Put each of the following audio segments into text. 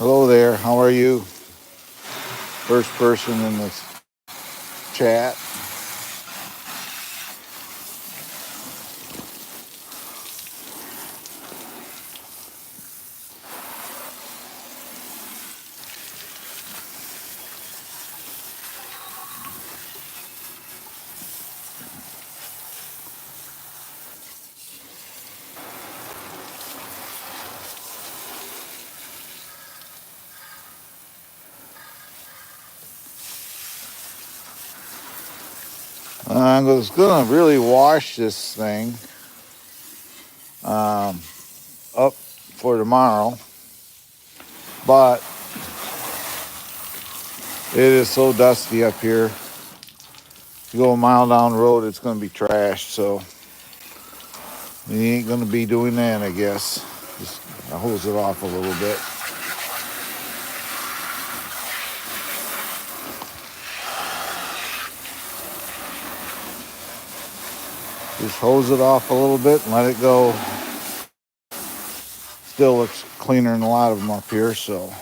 Hello there. How are you? First person in this chat. I was going to really wash this thing up for tomorrow, but it is so dusty up here. If you go a mile down the road, it's going to be trashed, so we ain't going to be doing that, I guess. Just hose it off a little bit. Just hose it off a little bit and let it go. Still looks cleaner than a lot of them up here, so.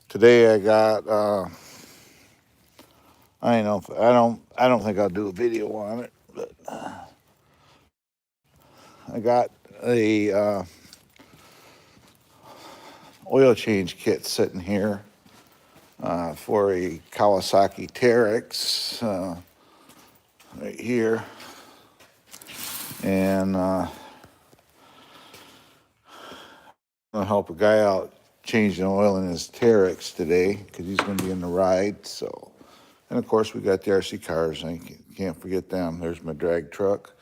Today I got, I don't think I'll do a video on it, but I got a oil change kit sitting here for a Kawasaki Terex right here, and I'm gonna help a guy out changing oil in his Terex today because he's gonna be in the ride. So, and of course we got the RC cars. I can't forget them. There's my drag truck.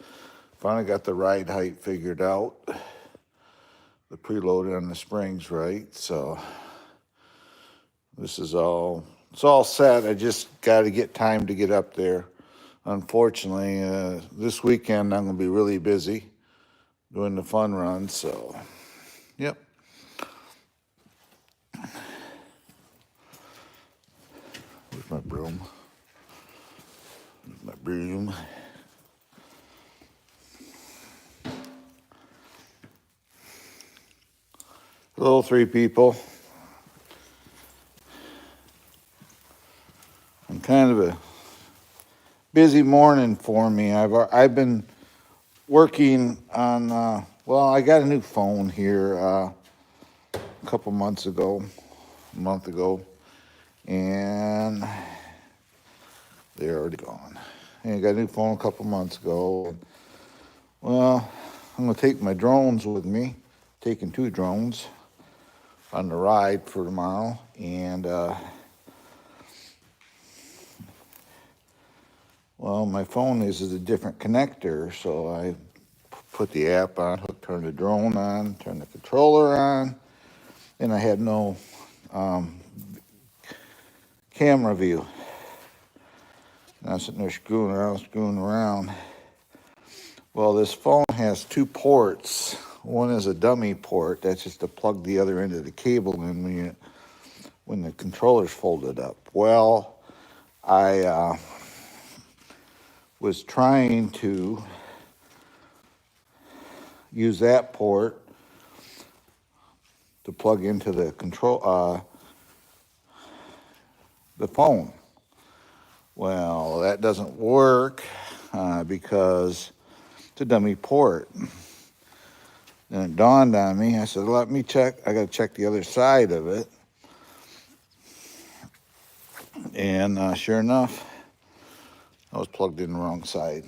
Finally got the ride height figured out. The preloaded on the springs right. So this is all, it's all set. I just got to get time to get up there. Unfortunately, this weekend I'm going to be really busy doing the fun run. So, yep. Where's my broom? Where's my broom? Hello, three people. I'm kind of a busy morning for me. I've been working on, well, I got a new phone here a month ago, and they're already gone. And I got a new phone a couple months ago. Well, I'm going to take my drones with me, taking 2 drones on the ride for tomorrow, and well, my phone is a different connector, so I put the app on, turn the drone on, turn the controller on, and I had no camera view. And I'm sitting there screwing around. Well, this phone has 2 ports. One is a dummy port. That's just to plug the other end of the cable in when the controller's folded up. Well, I was trying to use that port to plug into the the phone. Well, that doesn't work because it's a dummy port. Then it dawned on me. I said, let me check. I got to check the other side of it. And sure enough, I was plugged in the wrong side.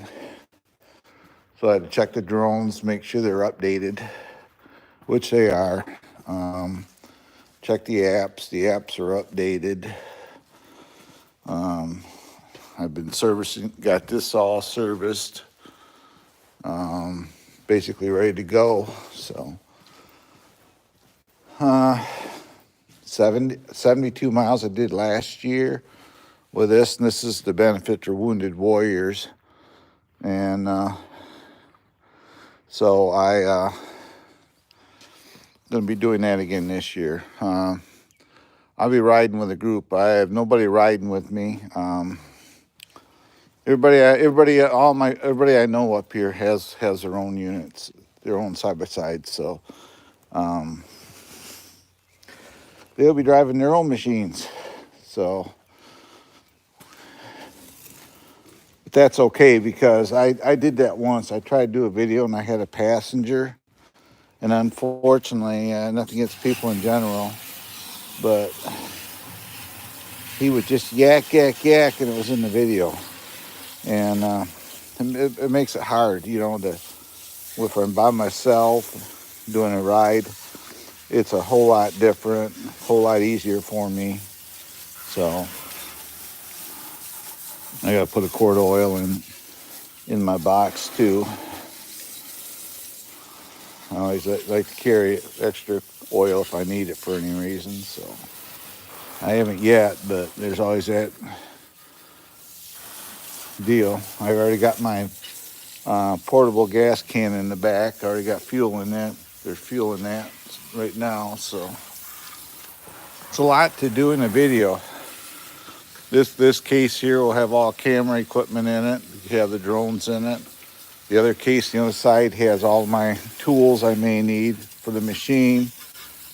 So I had to check the drones, make sure they're updated, which they are. Check the apps. The apps are updated. I've been servicing, got this all serviced, basically ready to go. So 72 miles I did last year with this, and this is the benefit for wounded warriors. And so I going to be doing that again this year. I'll be riding with a group. I have nobody riding with me. everybody I know up here has their own units, their own side by side. So they'll be driving their own machines. So but that's okay because I did that once. I tried to do a video and I had a passenger, and unfortunately, nothing against people in general, but he would just yak, yak, yak, and it was in the video. And it makes it hard, if I'm by myself doing a ride, it's a whole lot different, a whole lot easier for me. So I got to put a quart of oil in my box too. I always like to carry extra oil if I need it for any reason. So I haven't yet, but there's always that deal. I've already got my portable gas can in the back. I already got fuel in that. There's fuel in that right now. So it's a lot to do in a video. This case here will have all camera equipment in it. You have the drones in it. The other case on the other side has all my tools I may need for the machine.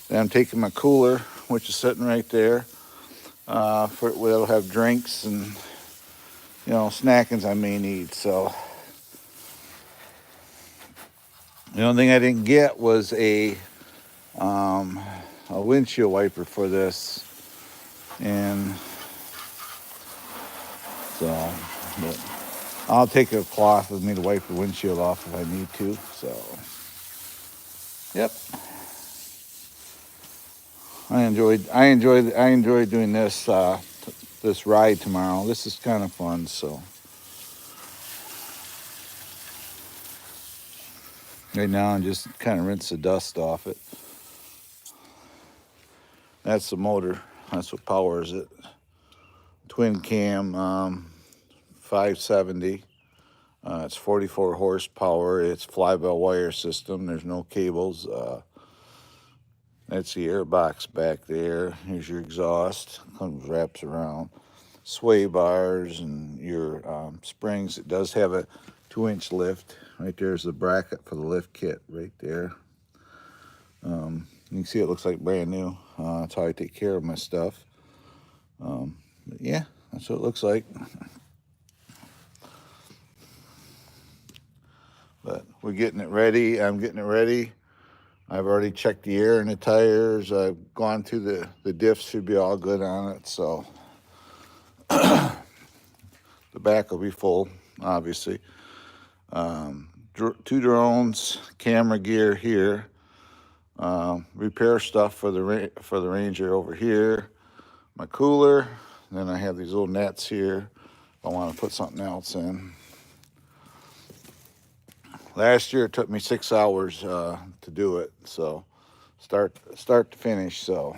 Then I'm taking my cooler, which is sitting right there. It'll have drinks and snackings I may need. So the only thing I didn't get was a windshield wiper for this, and so but I'll take a cloth with me to wipe the windshield off if I need to. So yep, I enjoy doing this ride tomorrow. This is kind of fun. So right now I'm just kind of rinse the dust off it. That's the motor. That's what powers it. Twin cam 570. It's 44 horsepower. It's fly-by-wire system. There's no cables. That's the air box back there. Here's your exhaust. Comes wraps around. Sway bars and your springs. It does have a 2-inch lift. Right there's the bracket for the lift kit right there. You can see it looks like brand new. That's how I take care of my stuff. But yeah, that's what it looks like. But we're getting it ready. I'm getting it ready. I've already checked the air in the tires. I've gone through the diffs, should be all good on it. So the back will be full, obviously. 2 drones, camera gear here. Repair stuff for the Ranger over here. My cooler. Then I have these little nets here. If I want to put something else in. Last year it took me 6 hours to do it. So start to finish. So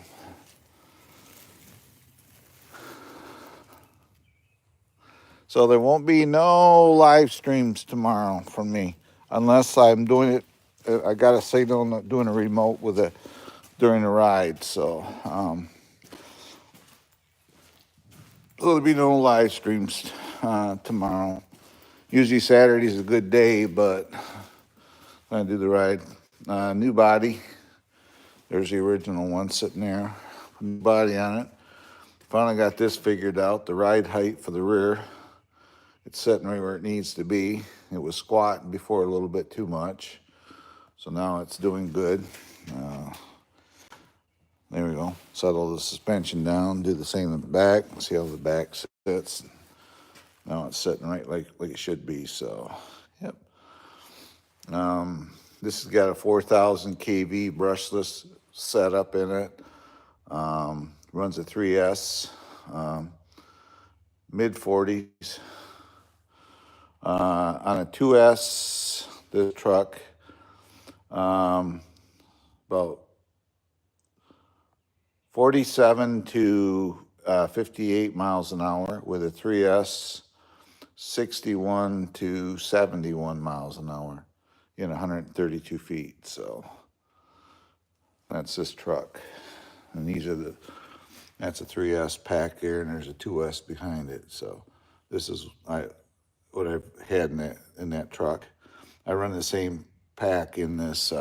there won't be no live streams tomorrow from me unless I'm doing it. I got a signal doing a remote with it during the ride. So there'll be no live streams tomorrow. Usually Saturday's a good day, but I do the ride. New body. There's the original one sitting there. New body on it. Finally got this figured out. The ride height for the rear. It's sitting right where it needs to be. It was squatting before a little bit too much. So now it's doing good. There we go. Settle the suspension down. Do the same in the back. See how the back sits. Now it's sitting right like it should be. So, yep. This has got a 4,000 kV brushless setup in it. Runs a 3S. Mid 40s. On a 2S, this truck, about 47 to 58 miles an hour. With a 3S, 61 to 71 miles an hour in 132 feet. So that's this truck. And that's a 3S pack there, and there's a 2S behind it. So this is what I've had in that truck. I run the same pack in this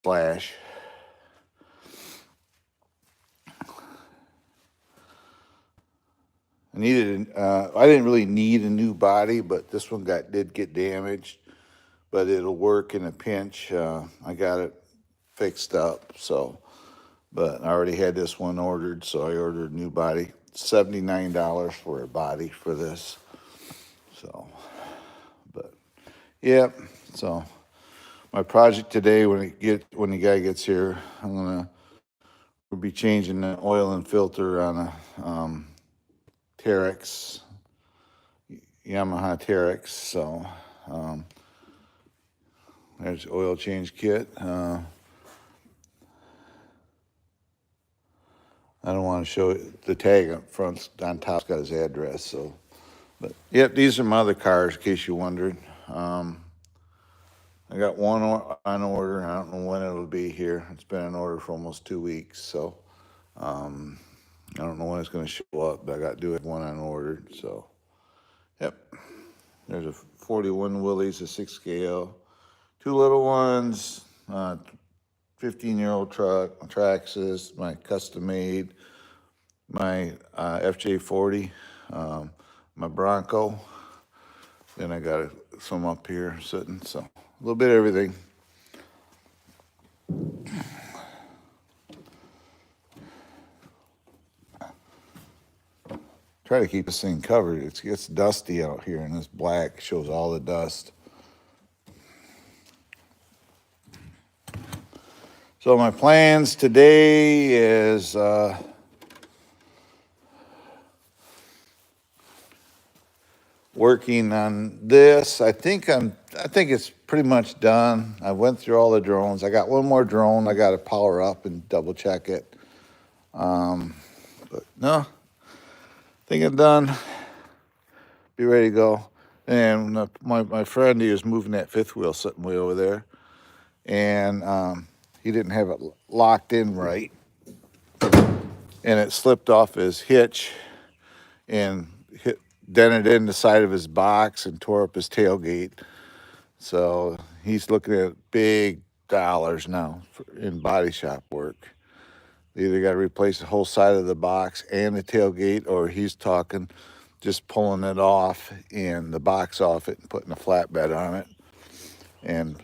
Slash. I didn't really need a new body, but this one did get damaged. But it'll work in a pinch. I got it fixed up, so. But I already had this one ordered, so I ordered a new body. $79 for a body for this. So, but yeah. So my project today, when the guy gets here, we'll be changing the oil and filter on a Terex, Yamaha Terex. So there's the oil change kit. I don't want to show it. The tag up front on top's got his address. So, but yep, these are my other cars, in case you wondered. I got one on order. I don't know when it'll be here. It's been on order for almost 2 weeks, so I don't know when it's going to show up. But I got to do it one on order. So, yep. There's a 41 Willys, a 6 scale, 2 little ones, 15-year-old truck, my Traxxas, my custom made, my FJ40, my Bronco. Then I got some up here sitting, so a little bit of everything. Try to keep this thing covered. It gets dusty out here, and this black shows all the dust. So my plans today is working on this. I think it's pretty much done. I went through all the drones. I got one more drone I got to power up and double check it. But no, I think I'm done. Be ready to go. And my friend, he was moving that fifth wheel sitting way over there, and he didn't have it locked in right, and it slipped off his hitch and dented in the side of his box and tore up his tailgate. So he's looking at big dollars now in body shop work. They either got to replace the whole side of the box and the tailgate, or he's talking just pulling it off and the box off it and putting a flatbed on it and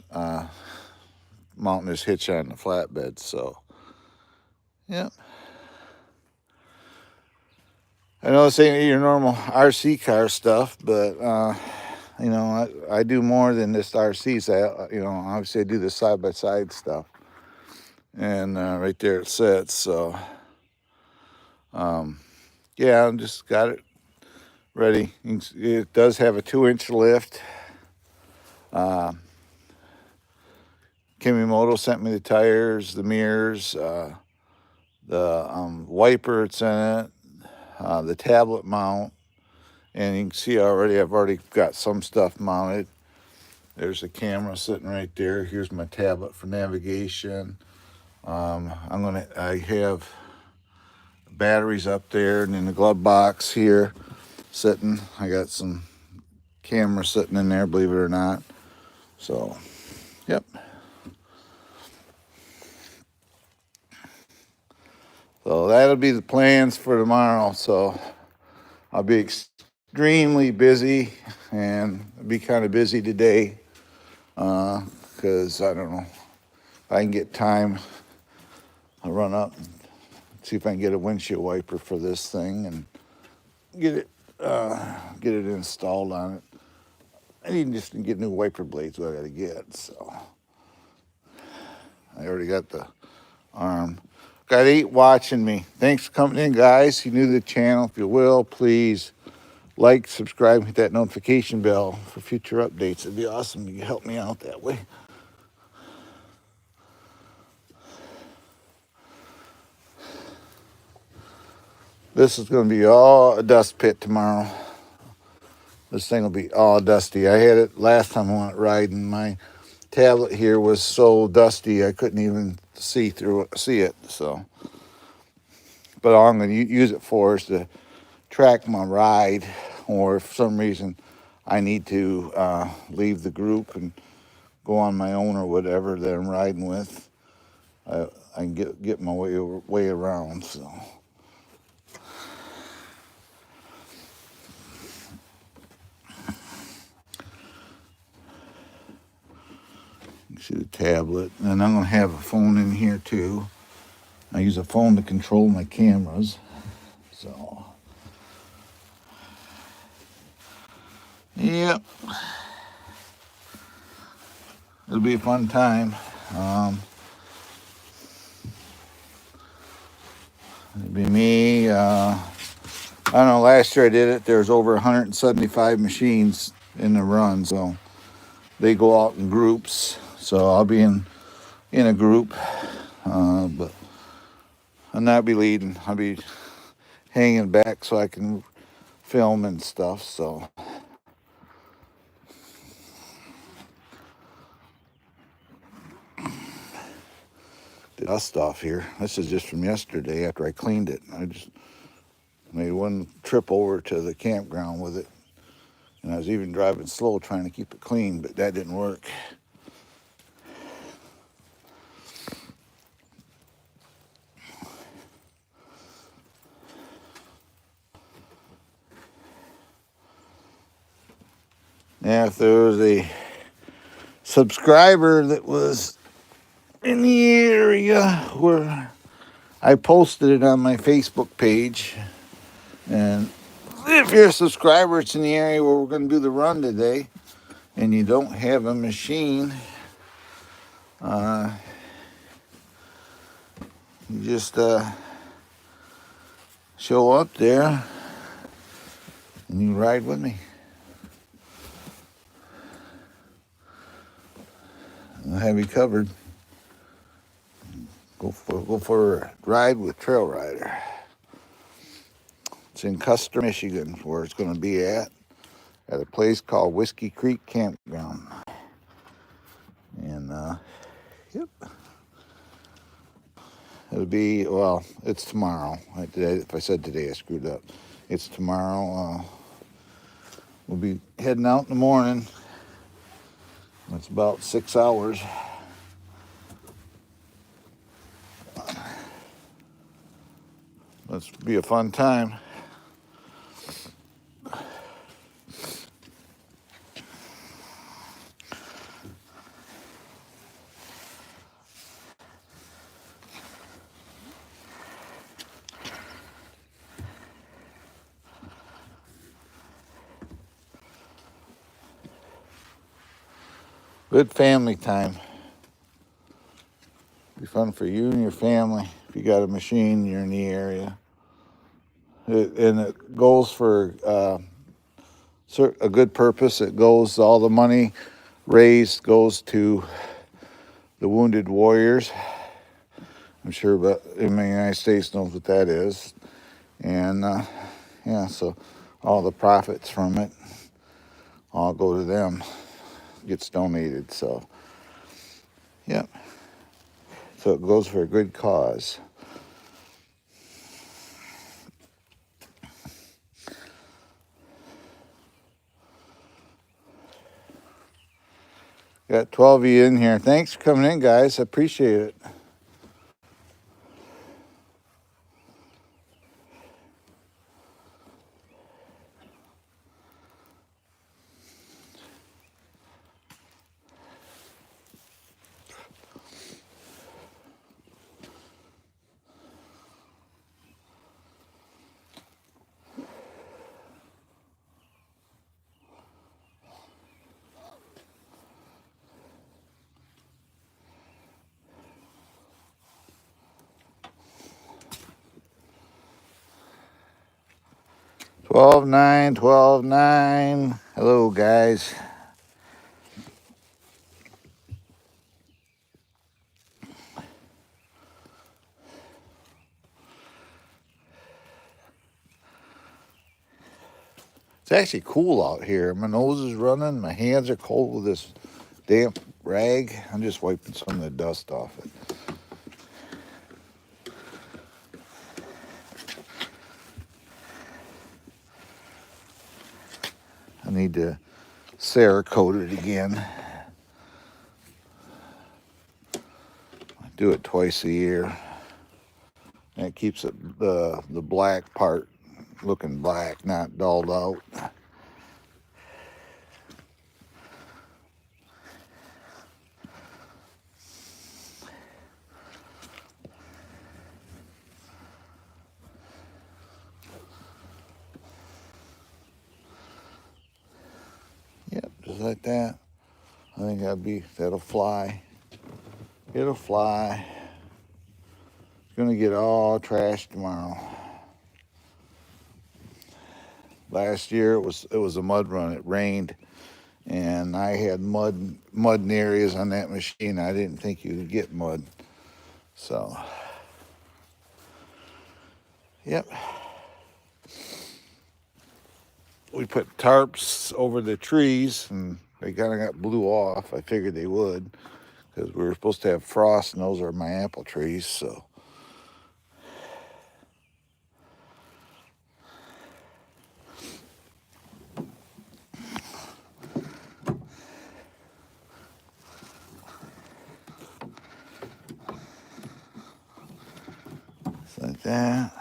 mounting his hitch on the flatbed. So, yeah. I know this ain't your normal RC car stuff, but you know, I do more than just RCs. Obviously I do the side-by-side stuff. And right there it sits. So, yeah, I just got it ready. It does have a 2-inch lift. Kimimoto sent me the tires, the mirrors, the wiper it's in it, the tablet mount. And you can see already, I've already got some stuff mounted. There's a camera sitting right there. Here's my tablet for navigation. I have batteries up there, and in the glove box here sitting, I got some cameras sitting in there, believe it or not. So, yep. So that'll be the plans for tomorrow. So I'll be extremely busy, and I'll be kind of busy today because I don't know if I can get time. I'll run up and see if I can get a windshield wiper for this thing and get it installed on it. I need just to get new wiper blades. What I got to get. So I already got the arm. Got 8 watching me. Thanks for coming in, guys. If you're new to the channel, if you will, please like, subscribe, hit that notification bell for future updates. It'd be awesome if you help me out that way. This is going to be all a dust pit tomorrow. This thing will be all dusty. I had it last time I went riding. My tablet here was so dusty I couldn't even see it. So, but all I'm going to use it for is to track my ride, or if for some reason I need to leave the group and go on my own or whatever that I'm riding with, I can get my way around. So. You see the tablet, and I'm gonna have a phone in here too. I use a phone to control my cameras. So, yep, it'll be a fun time. It'll be me. I don't know. Last year I did it. There's over 175 machines in the run, so they go out in groups. So I'll be in a group, but I'll not be leading. I'll be hanging back so I can film and stuff. So. The dust off here. This is just from yesterday after I cleaned it. I just made one trip over to the campground with it. And I was even driving slow trying to keep it clean, but that didn't work. Now, if there was a subscriber that was in the area where I posted it on my Facebook page, and if you're a subscriber, it's in the area where we're going to do the run today, and you don't have a machine, you just show up there and you ride with me. I'll have you covered. Go for a ride with Trail Rider. It's in Custer, Michigan, where it's going to be at a place called Whiskey Creek Campground. And yep, it'll be, well, it's tomorrow. If I said today, I screwed up. It's tomorrow. We'll be heading out in the morning. It's about 6 hours. Let's be a fun time. Good family time. Be fun for you and your family. If you got a machine, you're in the area. And it goes for a good purpose. It goes, all the money raised goes to the Wounded Warriors. I'm sure, but in the United States knows what that is. And yeah, so all the profits from it all go to them. Gets donated. So, yep. So it goes for a good cause. Got 12 of you in here. Thanks for coming in, guys. I appreciate it. Twelve nine, 12-9. Hello, guys. It's actually cool out here. My nose is running. My hands are cold with this damp rag. I'm just wiping some of the dust off it. I need to Cerakote it again. I do it twice a year. And it keeps it, the black part looking black, not dulled out. Yep, just like that. I think that'll fly. It'll fly. It's gonna get all trashed tomorrow. Last year it was a mud run. It rained, and I had mud in areas on that machine. I didn't think you could get mud. So, yep. We put tarps over the trees, and they kind of got blew off. I figured they would, because we were supposed to have frost, and those are my apple trees. So, like that.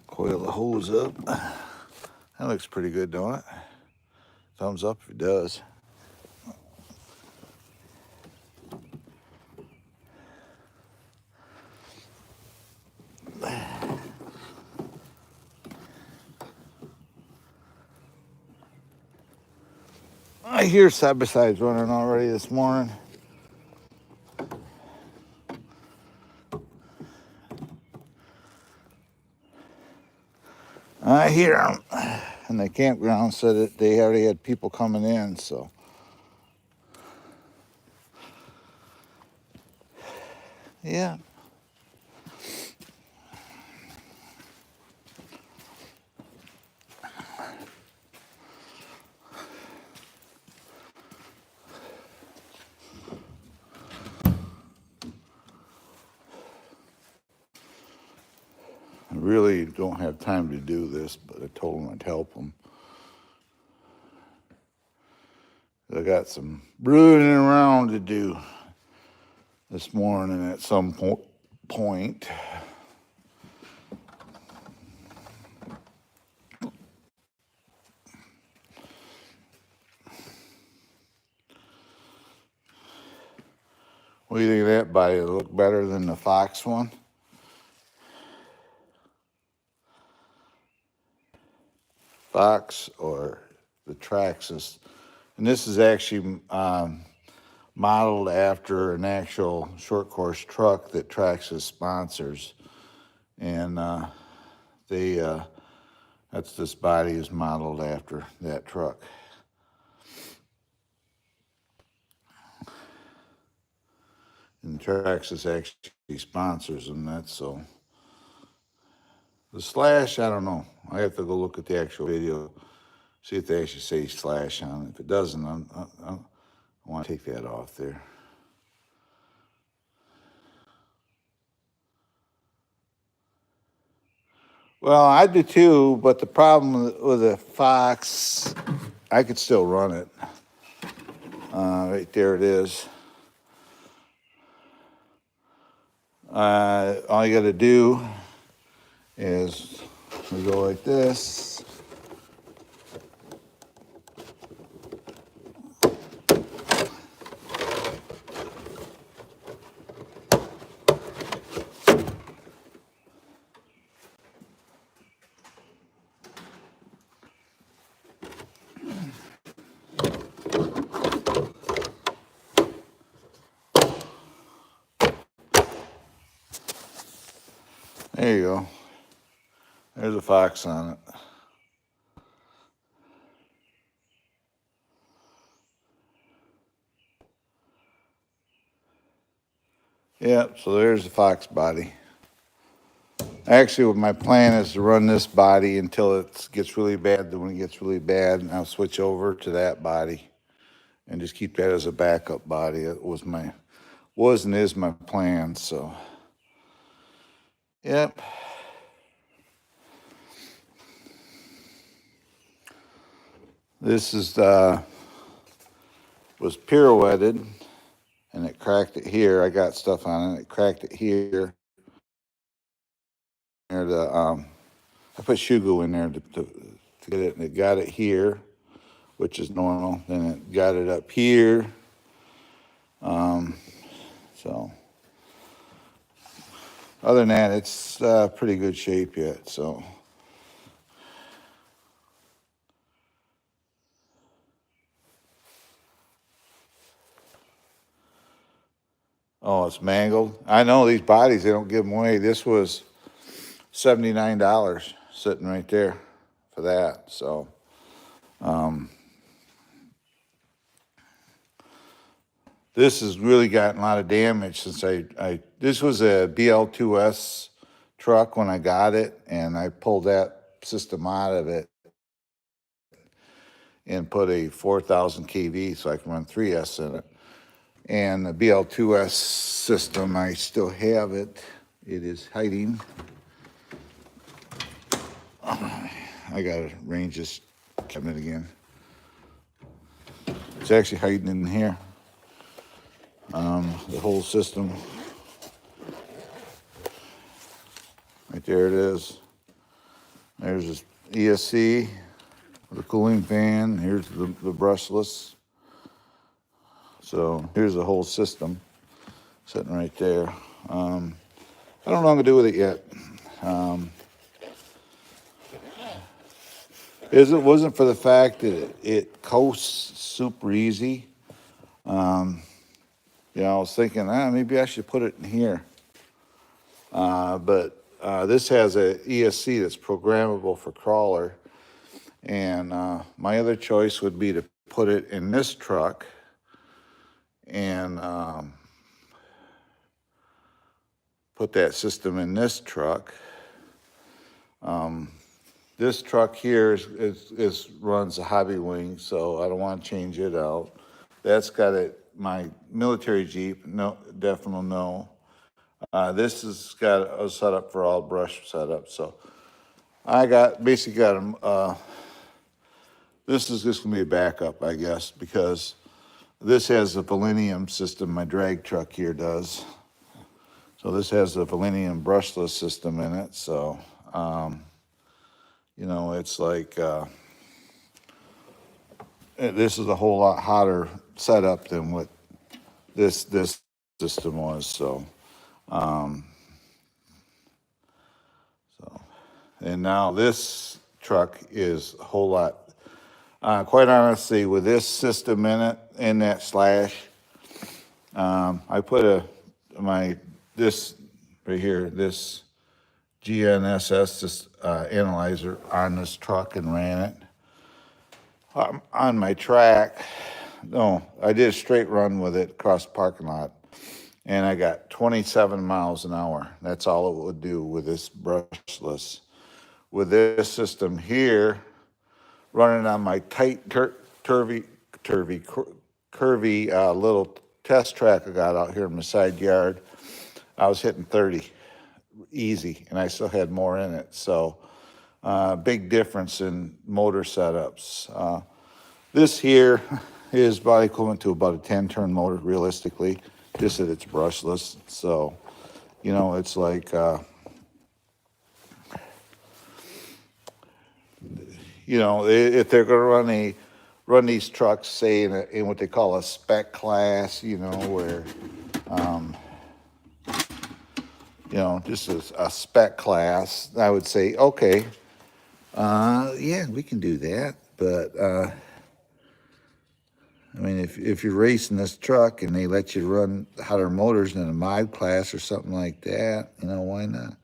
Coil the hose up. That looks pretty good, don't it? Thumbs up if it does. I hear side-by-sides running already this morning. I hear them. And the campground said that they already had people coming in, so. Yeah. I really don't have time to do this, but I told them I'd help them. I got some brooding around to do this morning at some point. What do you think of that body? It'll look better than the Fox one? Fox or the Traxxas. And this is actually modeled after an actual short course truck that Traxxas sponsors. And this body is modeled after that truck. And Traxxas actually sponsors them, that's so. The Slash, I don't know. I have to go look at the actual video, see if they actually say Slash on it. If it doesn't, I want to take that off there. Well, I do too, but the problem with the Fox, I could still run it. Right there it is. All you got to do is we go like this. There you go. There's a Fox on it. Yeah, so there's the Fox body. Actually, my plan is to run this body until it gets really bad. Then when it gets really bad, I'll switch over to that body and just keep that as a backup body. It was and is my plan. So, yep. This is was pirouetted, and it cracked it here. I got stuff on it. It cracked it here. Near the I put Shugo in there to get it, and it got it here, which is normal. Then it got it up here. So other than that, it's pretty good shape yet. So. Oh, it's mangled. I know these bodies, they don't give them away. This was $79 sitting right there for that. So, this has really gotten a lot of damage since this was a BL2S truck when I got it, and I pulled that system out of it and put a 4,000 kV so I can run 3S in it. And the BL2S system, I still have it. It is hiding. I gotta range this cabinet again. It's actually hiding in here. The whole system. Right there it is. There's this ESC with a cooling fan. Here's the brushless. So here's the whole system sitting right there. I don't know what I'm gonna do with it yet. It wasn't for the fact that it coasts super easy. I was thinking, maybe I should put it in here. But this has a ESC that's programmable for crawler. And my other choice would be to put it in this truck and put that system in this truck. This truck here runs a hobby wing, so I don't want to change it out. That's got my military Jeep, no, definitely no. This has got a setup for all brush setup, so I basically got them. This is just gonna be a backup, I guess, because this has the Valenium system my drag truck here does. So this has the Valenium brushless system in it, so it's like this is a whole lot hotter setup than what this system was. So, and now this truck is a whole lot. Quite honestly, with this system in it, in that slash, I put this right here, this GNSS this, analyzer on this truck and ran it. On my track, no, I did a straight run with it across the parking lot, and I got 27 miles an hour. That's all it would do with this brushless. With this system here, running on my tight, curvy little test track I got out here in my side yard, I was hitting 30 easy, and I still had more in it. So big difference in motor setups. This here is about equivalent to about a 10-turn motor, realistically, just that it's brushless. So, it's like, if they're going to run these trucks, say in what they call a spec class, where, just a spec class, I would say, okay, yeah, we can do that. But, I mean, if you're racing this truck and they let you run hotter motors in a mod class or something like that, why not?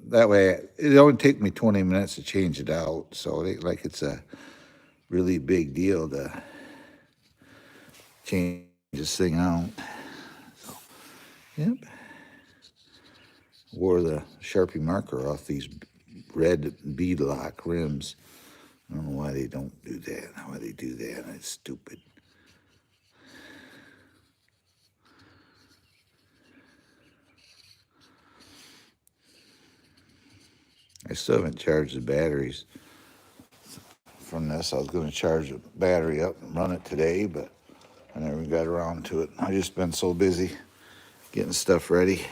That way, it only take me 20 minutes to change it out. So it's a really big deal to change this thing out. So, yep. Wore the Sharpie marker off these red beadlock rims. I don't know why they don't do that. Why they do that? It's stupid. I still haven't charged the batteries from this. I was going to charge the battery up and run it today, but I never got around to it. I've just been so busy getting stuff ready.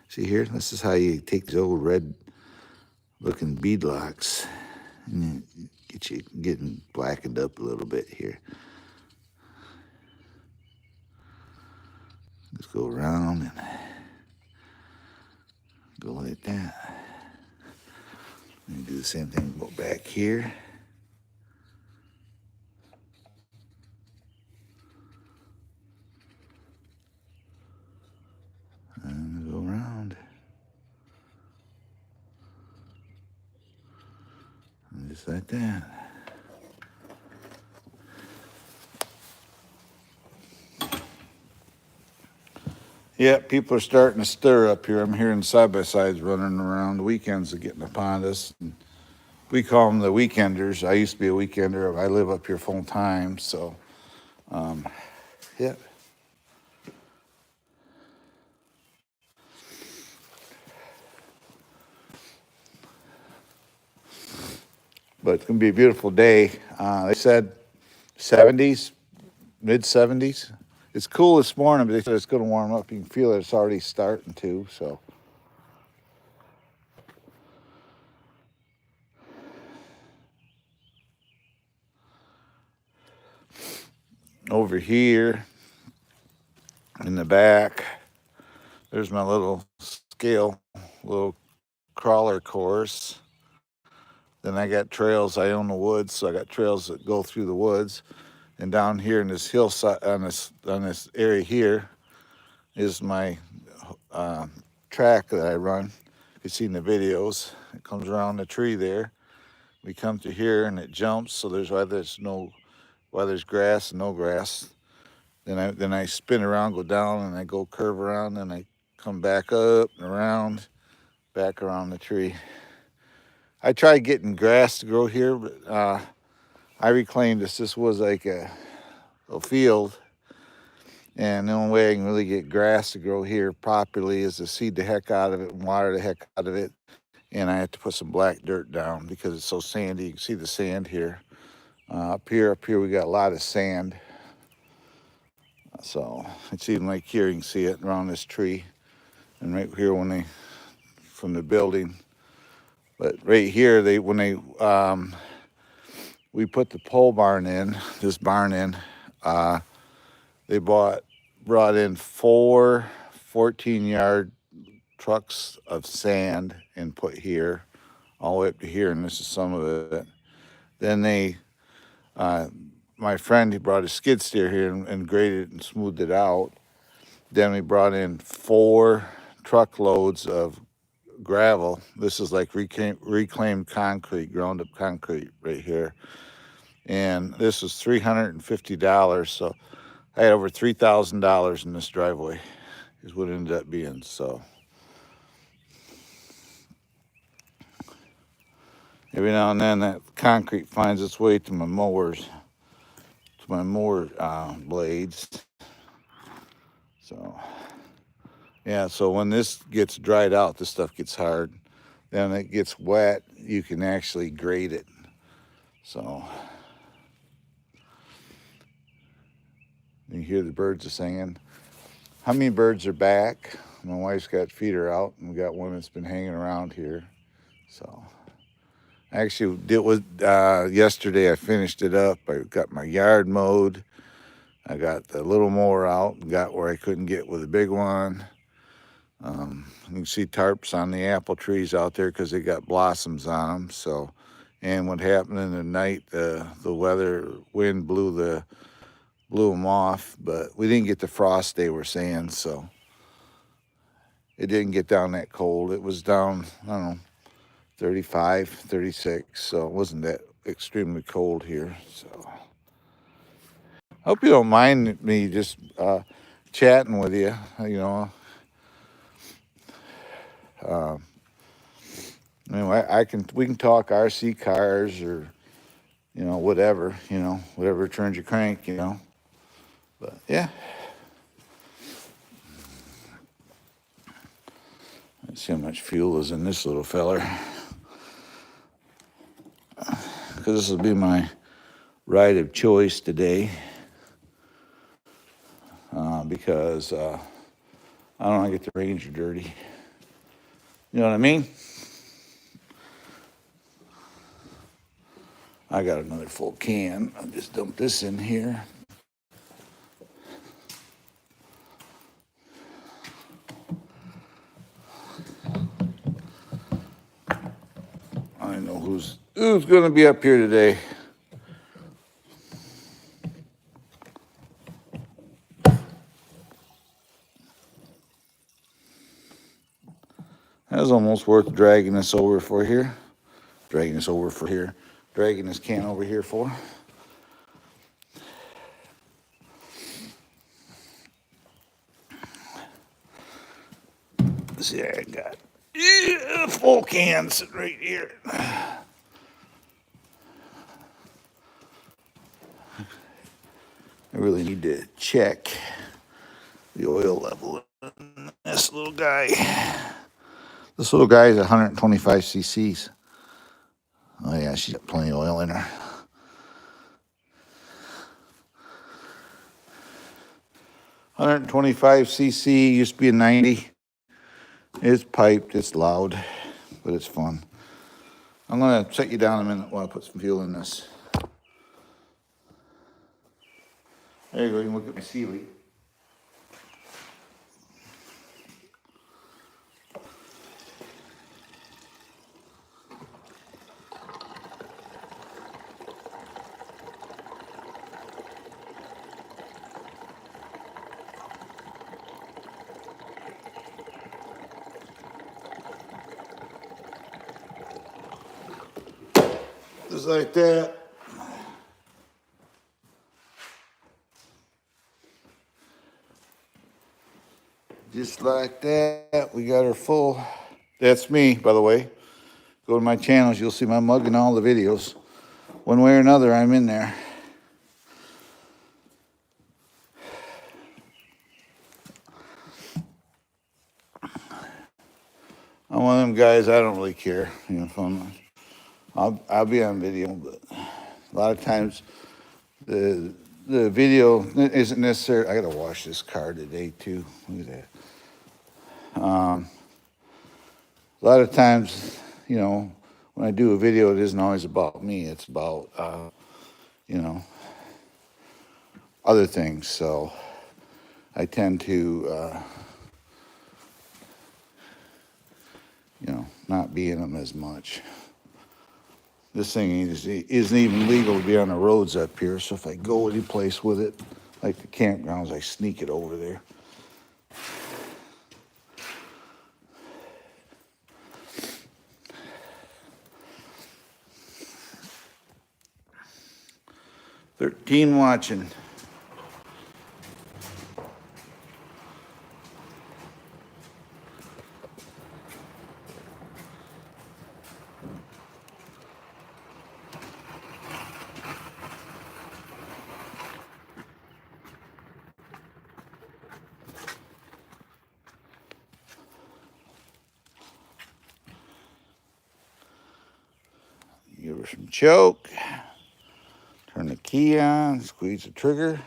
See here, this is how you take the old red looking beadlocks and get you getting blackened up a little bit here. Let's go around and go like that. And do the same thing, go back here. And go around. And just like that. Yeah, people are starting to stir up here. I'm hearing side-by-sides running around. The weekends are getting upon us. And we call them the weekenders. I used to be a weekender. I live up here full time, so yeah. But it's gonna be a beautiful day. They said 70s, mid 70s. It's cool this morning, but they said it's gonna warm up. You can feel it. It's already starting to. So. Over here in the back, there's my little scale, little crawler course. Then I got trails. I own the woods, so I got trails that go through the woods. And down here in this hillside, on this area here, is my track that I run. You've seen the videos. It comes around the tree there. We come to here and it jumps. So there's why there's grass and no grass. Then I spin around, go down, and I go curve around, and I come back up and around, back around the tree. I tried getting grass to grow here, but I reclaimed this. This was like a field, and the only way I can really get grass to grow here properly is to seed the heck out of it and water the heck out of it. And I have to put some black dirt down because it's so sandy. You can see the sand here. Up here, we got a lot of sand. So it's even like here, you can see it around this tree. And right here from the building. But right here, we put the pole barn in, this barn in, they brought in 4 14-yard trucks of sand and put here, all the way up to here, and this is some of it. Then my friend, he brought a skid steer here and graded it and smoothed it out. Then we brought in 4 truckloads of gravel. This is like reclaimed concrete, ground up concrete right here. And this was $350. So I had over $3,000 in this driveway is what it ended up being. So every now and then that concrete finds its way to my mower blades. So yeah, so when this gets dried out, this stuff gets hard. Then it gets wet, you can actually grate it. So you hear the birds are singing. How many birds are back? My wife's got feeder out, and we got one that's been hanging around here. So actually, it was yesterday. I finished it up. I got my yard mowed. I got the little mower out. Got where I couldn't get with the big one. You can see tarps on the apple trees out there because they got blossoms on them. So, and what happened in the night, the wind blew them off, but we didn't get the frost they were saying, so it didn't get down that cold. It was down, I don't know, 35, 36, so it wasn't that extremely cold here. So I hope you don't mind me just chatting with you, you know. Anyway, we can talk RC cars or, you know, whatever turns your crank, you know. But yeah. Let's see how much fuel is in this little feller. because this will be my ride of choice today. Because I don't want to get the Ranger dirty. You know what I mean? I got another full can. I'll just dump this in here. I know who's going to be up here today. That was almost worth dragging this over for here. Dragging this can over here for. See, I got full cans right here. I really need to check the oil level in this little guy. This little guy is 125 cc's. Oh yeah, she's got plenty of oil in her. .125 cc, used to be a 90. It's piped, it's loud, but it's fun. I'm gonna set you down a minute while I put some fuel in this. There you go, you can look at my Sealy. Just like that. Just like that, we got her full. That's me, by the way. Go to my channels, you'll see my mug in all the videos. One way or another, I'm in there. I'm one of them guys, I don't really care. You know, if I'll be on video, but a lot of times the video isn't necessary. I gotta wash this car today too. Look at that. A lot of times, you know, when I do a video, it isn't always about me. It's about, you know, other things. So I tend to, you know, not be in them as much. This thing isn't even legal to be on the roads up here, so if I go any place with it, like the campgrounds, I sneak it over there. $13 watching. Give her some choke. Turn the key on, squeeze the trigger.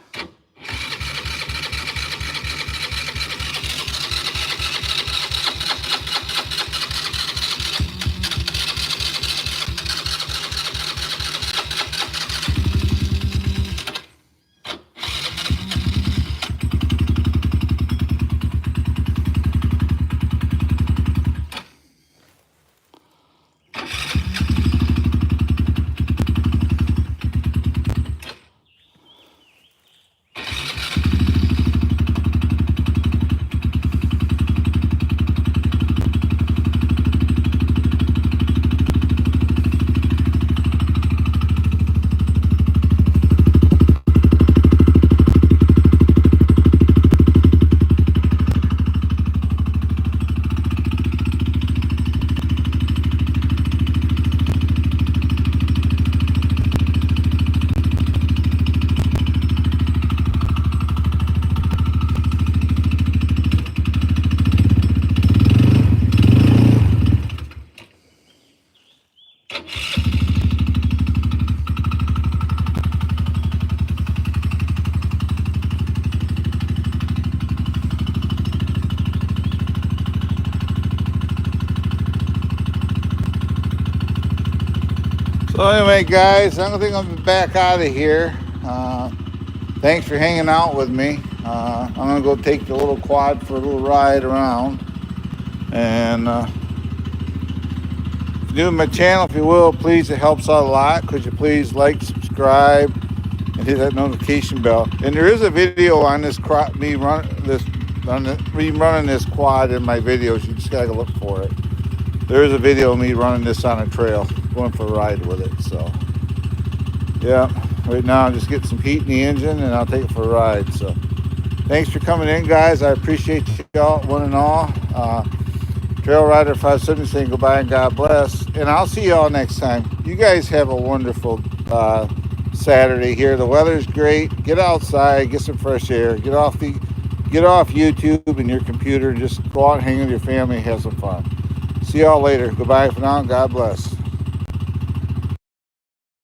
So anyway, guys, I don't think I'm back out of here. Thanks for hanging out with me. I'm gonna go take the little quad for a little ride around. And if you're new to my channel, if you will, please, it helps out a lot. Could you please like, subscribe, and hit that notification bell? And there is a video on this me running this quad in my videos. You just gotta look for it. There is a video of me running this on a trail, going for a ride with it. So yeah, right now I'm just getting some heat in the engine, and I'll take it for a ride. So thanks for coming in, guys. I appreciate y'all, one and all. Trail Rider 570 saying goodbye and God bless. And I'll see y'all next time. You guys have a wonderful Saturday here. The weather's great. Get outside, get some fresh air. Get off YouTube and your computer, and just go out and hang with your family and have some fun. See y'all later. Goodbye for now, and God bless.